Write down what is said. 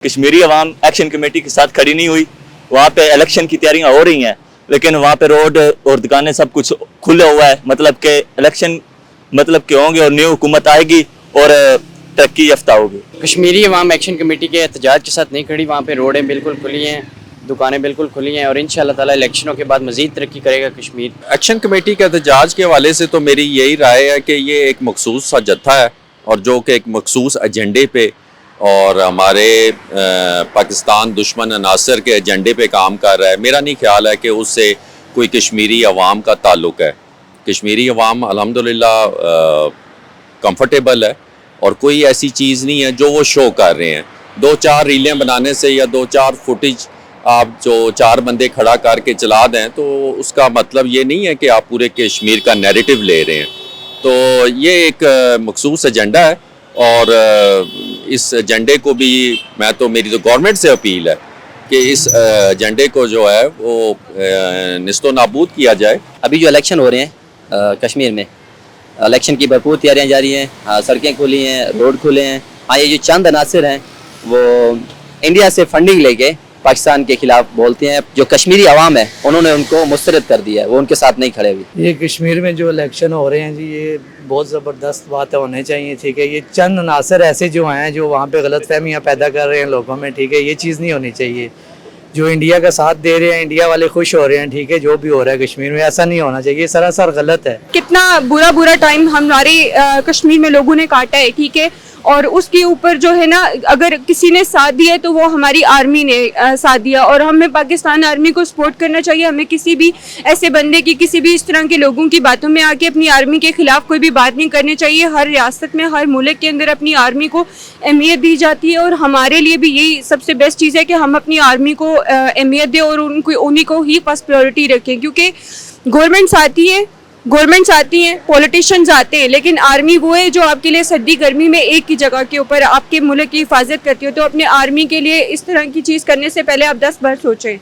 कश्मीरी अवाम action committee के साथ खड़ी नहीं हुई। वहाँ पे इलेक्शन की तैयारियां हो रही हैं, लेकिन वहाँ पे रोड और दुकानें सब कुछ खुला हुआ है। मतलब के इलेक्शन मतलब के होंगे और न्यू हुकूमत आएगी और तरक्की याफ्ता होगी। कश्मीरी अवाम एक्शन कमेटी के एहतजाज के साथ नहीं खड़ी। वहाँ पे रोडें बिल्कुल खुली हैं, दुकानें बिल्कुल खुली हैं और इंशाअल्लाह ताला इलेक्शनों के बाद मजीद तरक्की करेगा कश्मीर। एक्शन कमेटी के एहतजाज के हवाले से तो मेरी यही राय है कि ये एक मखसूस सा जत्था है और जो कि एक मखसूस एजेंडे पे और हमारे पाकिस्तान दुश्मन अनासर के एजेंडे पे काम कर रहा है। मेरा नहीं ख्याल है कि उससे कोई कश्मीरी अवाम का ताल्लुक़ है। कश्मीरी अवाम अल्हम्दुलिल्लाह कंफर्टेबल है और कोई ऐसी चीज़ नहीं है जो वो शो कर रहे हैं। 2-4 रीलें बनाने से या 2-4 फुटेज आप जो 4 बंदे खड़ा करके चला दें तो उसका मतलब ये नहीं है कि आप पूरे कश्मीर का नैरेटिव ले रहे हैं। तो ये एक मखसूस एजेंडा है और इस एजेंडे को भी मेरी तो गवर्नमेंट से अपील है कि इस एजेंडे को जो है वो निस्तो नाबूद किया जाए। अभी जो इलेक्शन हो रहे हैं कश्मीर में, इलेक्शन की भरपूर तैयारियां जारी हैं। सड़कें खुली हैं, रोड खुले हैं। हाँ, ये जो चंद अनासर हैं वो इंडिया से फंडिंग लेके पाकिस्तान के खिलाफ बोलते हैं। जो कश्मीरी अवाम है उन्होंने उनको मुस्तरद कर दिया है, वो उनके साथ नहीं खड़े हुए। ये कश्मीर में जो इलेक्शन हो रहे हैं जी, ये बहुत ज़बरदस्त बात होने चाहिए। ठीक है, ये चंद अनासर ऐसे जो हैं जो वहाँ पे गलत फहमियाँ पैदा कर रहे हैं लोगों में। ठीक है, ये चीज़ नहीं होनी चाहिए। जो इंडिया का साथ दे रहे हैं, इंडिया वाले खुश हो रहे हैं। ठीक है, जो भी हो रहा है कश्मीर में ऐसा नहीं होना चाहिए, सरासर गलत है। कितना बुरा टाइम हमारे कश्मीर में लोगों ने काटा है। ठीक है, और उसके ऊपर जो है ना, अगर किसी ने साथ दिया है तो वो हमारी आर्मी ने साथ दिया और हमें पाकिस्तान आर्मी को सपोर्ट करना चाहिए। हमें किसी भी ऐसे बंदे की, किसी भी इस तरह के लोगों की बातों में आके अपनी आर्मी के खिलाफ कोई भी बात नहीं करनी चाहिए। हर रियासत में, हर मुल्क के अंदर अपनी आर्मी को अहमियत दी जाती है और हमारे लिए भी यही सबसे बेस्ट चीज़ है कि हम अपनी आर्मी को अहमियत दें और उन्हीं को ही फर्स्ट प्रायोरिटी रखें। क्योंकि गवर्नमेंट्स आती हैं, पॉलिटिशियंस आते हैं, लेकिन आर्मी वो है जो आपके लिए सर्दी गर्मी में एक की जगह के ऊपर आपके मुल्क की हिफाजत करती हो। तो अपने आर्मी के लिए इस तरह की चीज़ करने से पहले आप 10 बार सोचें।